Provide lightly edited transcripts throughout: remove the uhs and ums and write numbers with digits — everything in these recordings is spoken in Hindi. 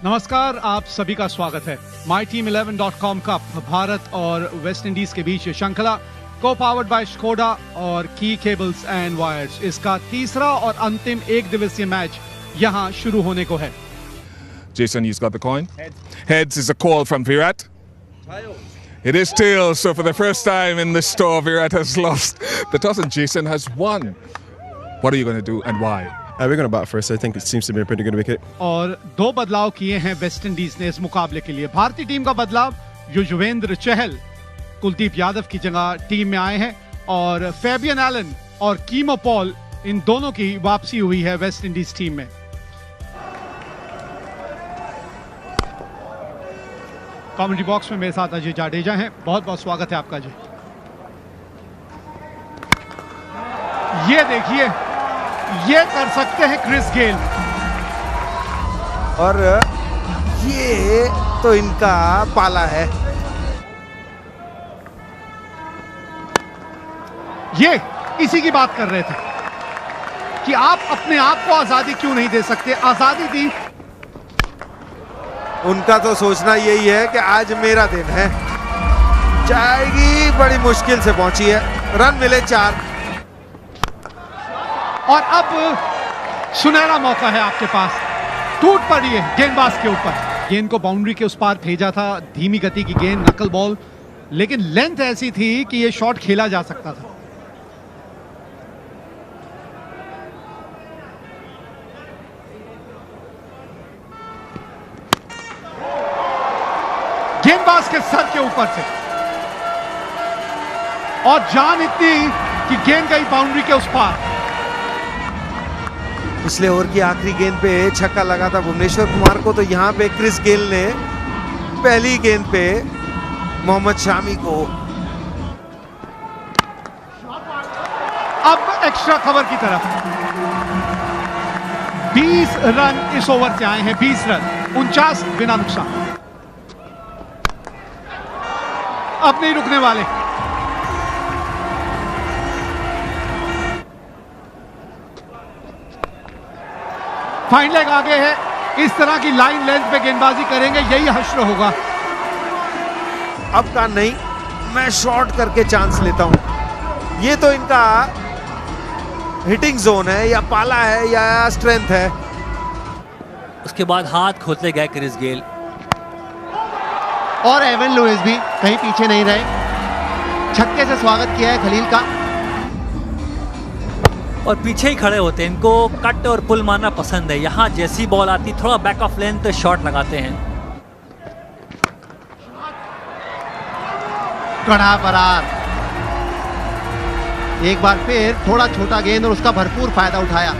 नमस्कार, आप सभी का स्वागत है। myteam11.com कप भारत और वेस्ट इंडीज के बीच श्रृंखला को पावर्ड बाय स्कोडा और की केबल्स एंड वायर्स, इसका तीसरा और अंतिम एक दिवसीय मैच यहां शुरू होने को है। Jason, he's got the coin. Heads is a call from Virat. It is tails, so for the first time in this store, Virat has lost the toss and Jason has won. What are you going to do and why? We're going to bat first. I think it seems to be a pretty good wicket. और दो बदलाव किए हैं वेस्ट इंडीज ने इस मुकाबले के लिए। भारतीय टीम का बदलाव, युजवेंद्र चहल कुलदीप यादव की जगह टीम में आए हैं और फैबियन एलन और कीमो पॉल, इन दोनों की वापसी हुई है वेस्ट इंडीज टीम में। कमेंट्री बॉक्स में मेरे साथ अजय जाडेजा हैं, बहुत बहुत स्वागत है आपका अजय। ये देखिए, ये कर सकते हैं क्रिस गेल, और ये तो इनका पाला है। ये इसी की बात कर रहे थे कि आप अपने आप को आजादी क्यों नहीं दे सकते। आजादी दी, उनका तो सोचना यही है कि आज मेरा दिन है। जाएगी, बड़ी मुश्किल से पहुंची है, रन मिले 4। और अब सुनहरा मौका है आपके पास। टूट पड़ी है गेंदबाज के ऊपर, गेंद को बाउंड्री के उस पार भेजा था, धीमी गति की गेंद, नकल बॉल, लेकिन लेंथ ऐसी थी कि यह शॉट खेला जा सकता था। गेंदबाज के सर के ऊपर से, और जान इतनी कि गेंद गई बाउंड्री के उस पार। पिछले ओवर की आखिरी गेंद पे छक्का लगा था भुवनेश्वर कुमार को, तो यहाँ पे क्रिस गेल ने पहली गेंद पे मोहम्मद शामी को। अब एक्स्ट्रा कवर की तरफ 20 रन इस ओवर से आए हैं, 20 रन, 49 बिना नुकसान। अब नहीं रुकने वाले। फाइन लेग आगे है, इस तरह की लाइन लेंथ पे गेंदबाजी करेंगे, यही हश्र होगा। अब का नहीं, मैं शॉर्ट करके चांस लेता हूं। ये तो इनका हिटिंग जोन है, या पाला है या स्ट्रेंथ है। उसके बाद हाथ खोलते गए क्रिस गेल, और एवन लुइस भी कहीं पीछे नहीं रहे। छक्के से स्वागत किया है खलील का, और पीछे ही खड़े होते हैं। इनको कट और पुल मारना पसंद है। यहाँ जैसी बॉल आती, थोड़ा बैक ऑफ लेंथ शॉट लगाते हैं। कड़ा फरार, एक बार फिर थोड़ा छोटा गेंद और उसका भरपूर फायदा उठाया।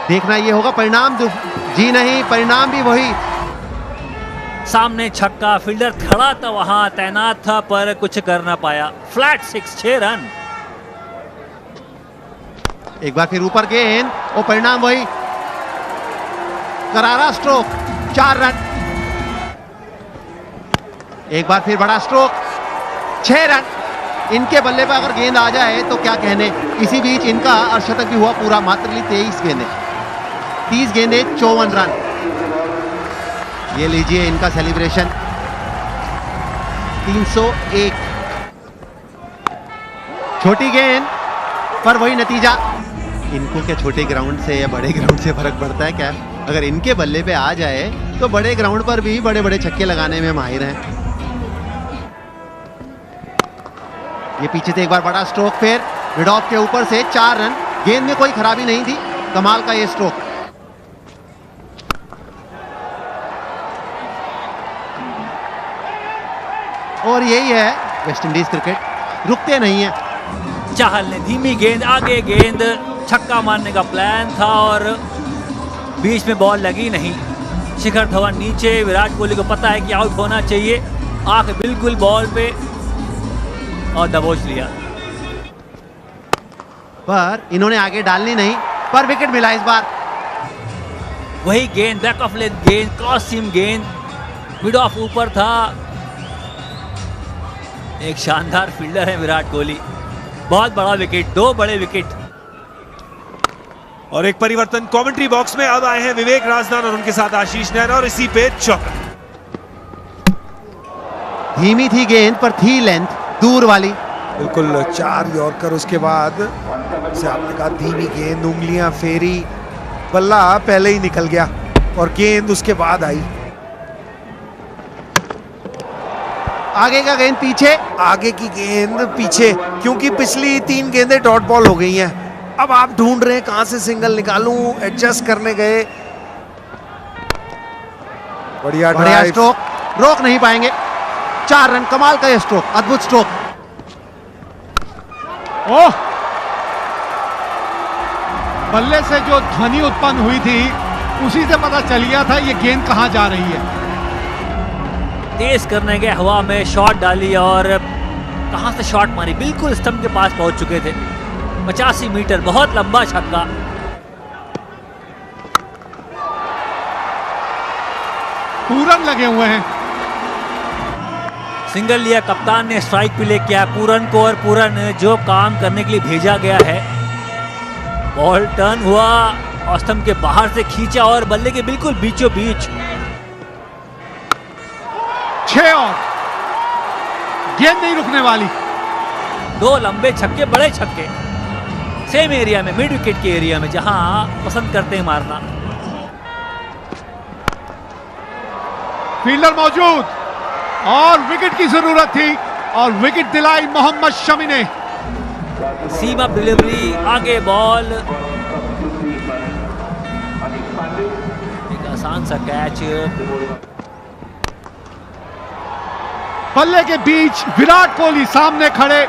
देखना ये होगा परिणाम, जी नहीं, परिणाम भी वही। सामने छक्का, फील्डर खड़ा था, वहां तैनात था, पर कुछ कर ना पाया। Flat 6, 6 run. एक बार फिर ऊपर गेंद और परिणाम वही। करारा स्ट्रोक, 4 रन। एक बार फिर बड़ा स्ट्रोक, 6 रन। इनके बल्ले पर अगर गेंद आ जाए तो क्या कहने। इसी बीच इनका अर्धशतक भी हुआ पूरा, मात्र 23 गेंदें, 30 गेंदें, 54 रन। ये लीजिए इनका सेलिब्रेशन, 301। छोटी गेंद पर वही नतीजा। इनको क्या छोटे ग्राउंड से या बड़े ग्राउंड से फर्क पड़ता है क्या? अगर इनके बल्ले पे आ जाए तो बड़े ग्राउंड पर भी बड़े बड़े छक्के लगाने में माहिर हैं। ये पीछे से एक बार बड़ा स्ट्रोक, फिर मिड ऑफ के ऊपर से 4 रन। गेंद में कोई खराबी नहीं थी, कमाल का ये स्ट्रोक। और यही है वेस्ट इंडीज क्रिकेट, रुकते नहीं है। चाहल ने धीमी गेंद, आगे गेंद, छक्का मारने का प्लान था और बीच में बॉल लगी नहीं। शिखर धवन नीचे, विराट कोहली को पता है कि आउट होना चाहिए, आंख बिल्कुल बॉल पे और दबोच लिया। पर इन्होंने आगे डालनी नहीं, पर विकेट मिला इस बार। वही गेंद, बैक ऑफ लेंथ गेंद, क्रॉस सीम गेंद, मिड ऑफ ऊपर था। एक शानदार फील्डर है विराट कोहली। बहुत बड़ा विकेट, 2 बड़े विकेट। और एक परिवर्तन कमेंट्री बॉक्स में अब आए हैं विवेक राजदान और उनके साथ आशीष नेहरा और इसी पे चौका। धीमी थी गेंद पर थी लेंथ दूर वाली। बिल्कुल 4 यॉर्कर उसके बाद से आपने कहा धीमी गेंद, उंगलियां फेरी, बल्ला पहले ही निकल गया और गेंद उसके बाद आई। आगे का गेंद पीछे, आगे की गेंद पीछे, क्योंकि पिछली 3 गेंदें डॉट बॉल हो गई हैं। अब आप ढूंढ रहे हैं कहां से सिंगल निकालूं, एडजस्ट करने गए। बढ़िया स्ट्रोक, रोक नहीं पाएंगे। 4 रन, कमाल का ये स्ट्रोक, अद्भुत स्ट्रोक। ओह, बल्ले से जो ध्वनि उत्पन्न हुई थी उसी से पता चल गया था ये गेंद कहां जा रही है। तेज करने गए, हवा में शॉट डाली और कहां से शॉट मारी, बिल्कुल स्टंप के पास पहुंच चुके थे। 85 मीटर, बहुत लंबा छक्का। पूरन लगे हुए हैं। सिंगल लिया, कप्तान ने स्ट्राइक पे ले किया पूरन को और पूरन जो काम करने के लिए भेजा गया है। बॉल टर्न हुआ और स्टंप के बाहर से खींचा और बल्ले के बिल्कुल बीचों बीच। 6 और गेंद नहीं रुकने वाली। 2 लंबे छक्के, बड़े छक्के, सेम एरिया में, मिड विकेट के एरिया में जहां पसंद करते हैं मारना। फील्डर मौजूद और विकेट की जरूरत थी और विकेट दिलाई मोहम्मद शमी ने। सीम अप डिलीवरी, आगे बॉल, एक आसान सा कैच। बल्ले के बीच विराट कोहली सामने खड़े।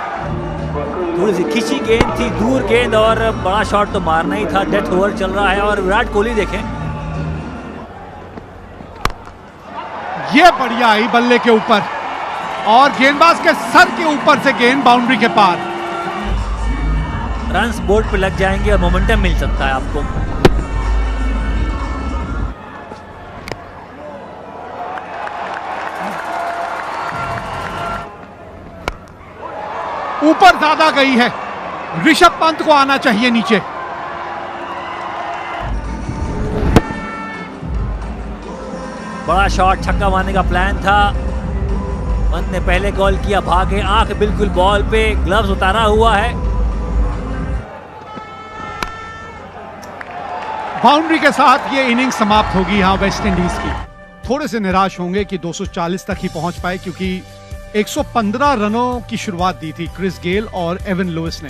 थोड़ी सी खींची गेंद थी, दूर गेंद और बड़ा शॉट तो मारना ही था। डेथ ओवर चल रहा है और विराट कोहली देखें, ये बढ़िया आई बल्ले के ऊपर और गेंदबाज के सर के ऊपर से गेंद बाउंड्री के पार। रन्स बोर्ड पे लग जाएंगे और मोमेंटम मिल सकता है आपको। ऊपर ज्यादा गई है, ऋषभ पंत को आना चाहिए नीचे। बड़ा शॉट, छक्का मारने का प्लान था। पंत ने पहले कॉल किया, भागे, आंख बिल्कुल बॉल पे, ग्लव्स उतारा हुआ है। बाउंड्री के साथ ये इनिंग समाप्त होगी यहां वेस्ट इंडीज की। थोड़े से निराश होंगे कि 240 तक ही पहुंच पाए, क्योंकि 115 रनों की शुरुआत दी थी क्रिस गेल और एवन लुइस ने।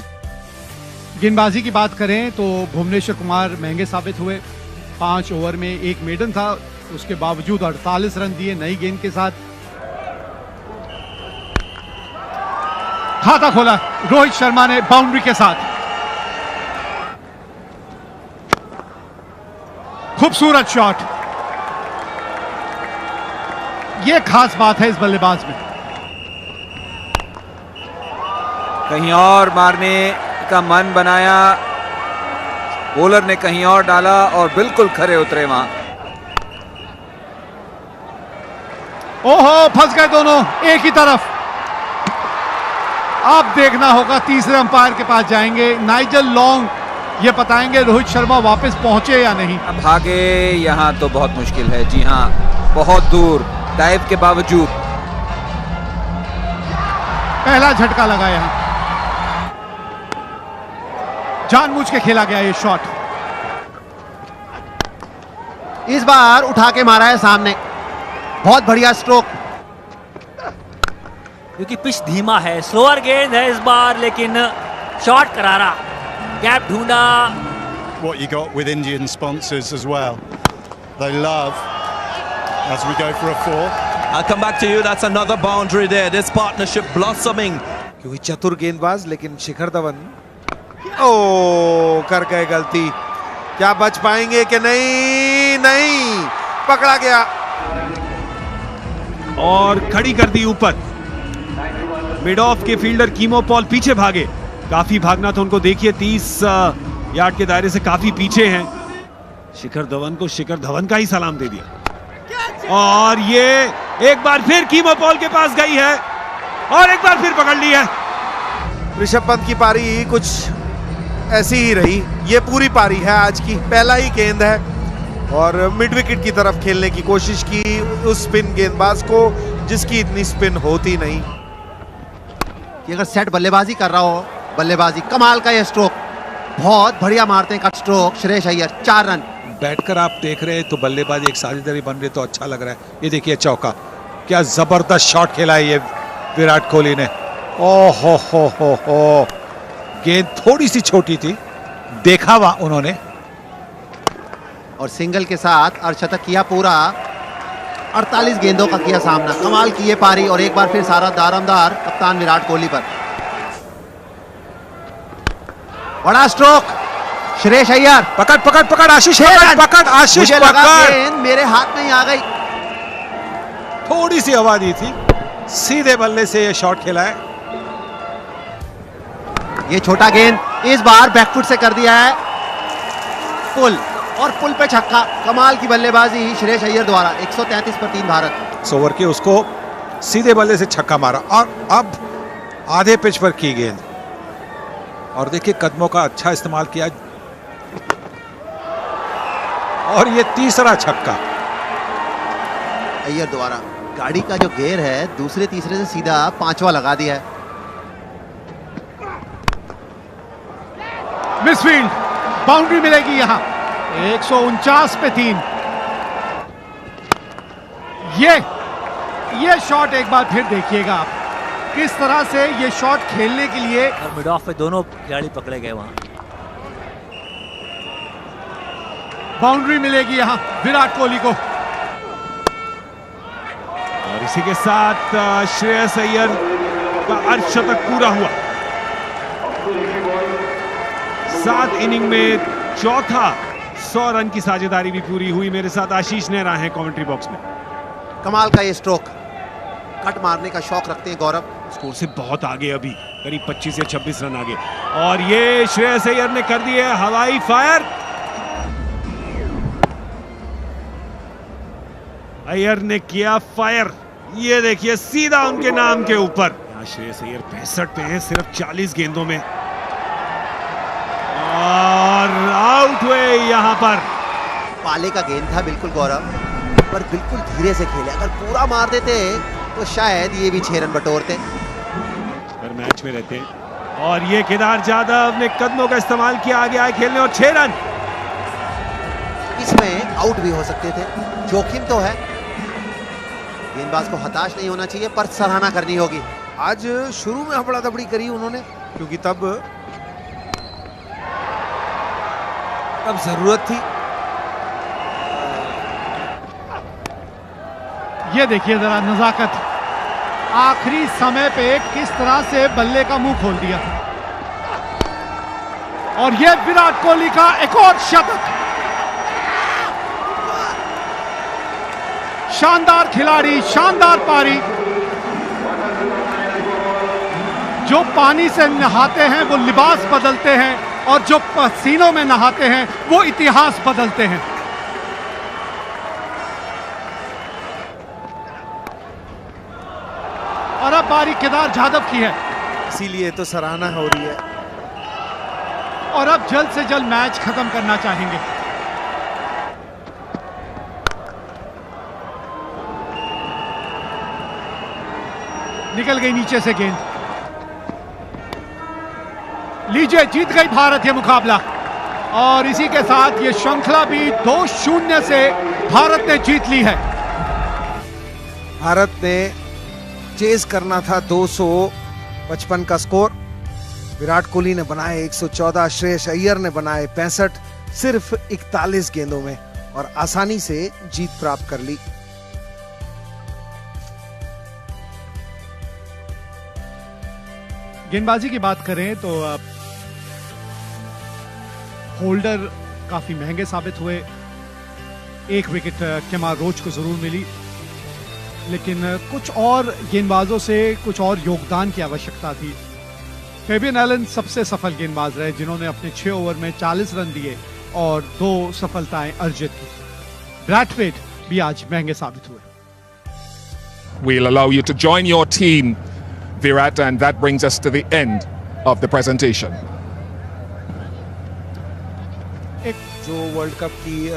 गेंदबाजी की बात करें तो भुवनेश्वर कुमार महंगे साबित हुए। 5 ओवर में 1 मेडन था, उसके बावजूद 48 रन दिए नई गेंद के साथ। खाता खोला रोहित शर्मा ने बाउंड्री के साथ। खूबसूरत शॉट, यह खास बात है इस बल्लेबाज में। कहीं और मारने का मन बनाया, बॉलर ने कहीं और डाला और बिल्कुल खरे उतरे वहां। ओहो, फंस गए दोनों एक ही तरफ। अब देखना होगा, तीसरे अंपायर के पास जाएंगे नाइजल लॉन्ग, ये बताएंगे रोहित शर्मा वापस पहुंचे या नहीं। भागे यहां तो बहुत मुश्किल है। जी हां, बहुत दूर डाइव के बावजूद। पहला झटका लगा यहां, जानबूझ के खेला गया ये शॉट। इस बार उठा के मारा है सामने, बहुत बढ़िया स्ट्रोक। क्योंकि पिच धीमा है, स्लोअर गेंद है इस बार, लेकिन शॉट करारा, गैप ढूंढा। What you got with Indian sponsors as well. They love, as we go for a 4. I'll come back to you. That's another boundary there. This partnership blossoming. क्योंकि चतुर गेंदबाज, लेकिन शिखर धवन ओ कर गए गलती। क्या बच पाएंगे कि नहीं? नहीं, पकड़ा गया और खड़ी कर दी ऊपर। मिड ऑफ के फील्डर कीमो पॉल पीछे भागे, काफी भागना था उनको। देखिए 30 यार्ड के दायरे से काफी पीछे हैं। शिखर धवन को शिखर धवन का ही सलाम दे दिया और ये एक बार फिर कीमो पॉल के पास गई है और एक बार फिर पकड़ ली है। ऋषभ पंत की पारी कुछ ऐसी ही रही। ये पूरी पारी है आज की, पहला ही गेंद है और मिड विकेट की तरफ खेलने की कोशिश की उस स्पिन गेंदबाज को जिसकी इतनी स्पिन होती नहीं। कि अगर सेट बल्लेबाजी कर रहा हो, बल्लेबाजी कमाल का ये स्ट्रोक, बहुत बढ़िया मारते हैं cut stroke Shreyas Iyer, 4 run. बैठकर आप देख रहे हैं तो बल्लेबाजी एक साझेदारी बन रही तो अच्छा लग रहा है। ये देखिए चौका, क्या जबरदस्त शॉट खेला है ये विराट कोहली ने। ओहो हो, गेंद थोड़ी सी छोटी थी, देखा हुआ उन्होंने, और सिंगल के साथ अर्धशतक किया पूरा। 48 गेंदों का किया सामना, कमाल की ये पारी और एक बार फिर सारा दारोमदार कप्तान विराट कोहली पर। बड़ा स्ट्रोक श्रेयस अय्यर, पकड़ आशीष, पकड़ आशीष, मुझे लगा गेंद मेरे हाथ में ही आ गई। थोड़ी सी हवा दी थी, सीधे बल्ले से ये शॉट खेला है। ये छोटा गेंद इस बार बैकफुट से कर दिया है पुल, और पुल पे छक्का। कमाल की बल्लेबाजी श्रेयस अय्यर द्वारा। 133 पर 3 भारत। ओवर के उसको सीधे बल्ले से छक्का मारा और अब आधे पिच पर की गेंद, और देखिए कदमों का अच्छा इस्तेमाल किया, और ये तीसरा छक्का अय्यर द्वारा। गाड़ी का जो गेयर है दूसरे तीसरे से सीधा 5वां लगा दिया है। मिसफील्ड, बाउंड्री मिलेगी यहां। 149 पे 3। ये शॉट एक बार फिर देखिएगा आप, किस तरह से ये शॉट खेलने के लिए। और मिड ऑफ पे दोनों खिलाड़ी पकड़े गए वहां। बाउंड्री मिलेगी यहां विराट कोहली को। और इसी के साथ श्रेयस अय्यर का अर्धशतक पूरा हुआ। 7 इनिंग में चौथा 100 रन की साझेदारी भी पूरी हुई। मेरे साथ आशीष नेहरा हैं कमेंट्री बॉक्स में। कमाल का ये स्ट्रोक, कट मारने का शौक रखते हैं गौरव। स्कोर से बहुत आगे, अभी करीब 25 या 26 रन आगे, और ये श्रेयस अय्यर ने कर दिए हवाई फायर। अय्यर ने किया फायर, ये देखिए सीधा उनके नाम के ऊपर। यहाँ श्रेयस अय्यर 65 पे हैं सिर्फ 40 गेंदों में, और आउट हुए यहाँ पर। पाले का गेंद था बिल्कुल गौरव, पर बिल्कुल धीरे से खेले। अगर पूरा मार देते तो शायद ये भी 6 रन बटोरते, पर मैच में रहते। और ये केदार जाधव ने कदमों का इस्तेमाल किया, आगे आए खेलने, और 6 रन। इसमें आउट भी हो सकते थे, जोखिम तो है। गेंदबाज को हताश नहीं होना चाहिए, पर सराहना करनी होगी। आज शुरू में हबड़ा दबड़ी करी उन्होंने, क्योंकि तब जरूरत थी। ये देखिए जरा नजाकत, आखिरी समय पे किस तरह से बल्ले का मुंह खोल दिया। और ये विराट कोहली का एक और शतक। शानदार खिलाड़ी, शानदार पारी। जो पानी से नहाते हैं वो लिबास बदलते हैं, और जो पसीनों में नहाते हैं वो इतिहास बदलते हैं। और अब बारी केदार जाधव की है, इसीलिए तो सराहना हो रही है। और अब जल्द से जल्द मैच खत्म करना चाहेंगे। निकल गई नीचे से गेंद। लीजिए, जीत गई भारत ये मुकाबला, और इसी के साथ ये श्रृंखला भी 2-0 से भारत ने जीत ली है। भारत ने चेज करना था 255 का स्कोर। विराट कोहली ने बनाए 114, श्रेयस अय्यर ने बनाए 65, सिर्फ 41 गेंदों में, और आसानी से जीत प्राप्त कर ली। गेंदबाजी की बात करें तो होल्डर काफी महंगे साबित हुए। 1 विकेट केमार रोच को जरूर मिली, लेकिन कुछ और गेंदबाजों से कुछ और योगदान की आवश्यकता थी। फेबियन एलन सबसे सफल गेंदबाज रहे, जिन्होंने अपने 6 ओवर में 40 रन दिए और 2 सफलताएं अर्जित की। ब्रैथवेट भी आज महंगे साबित हुए। We'll allow you to join your team, Virat, and that brings us to the end of the presentation. जो वर्ल्ड कप की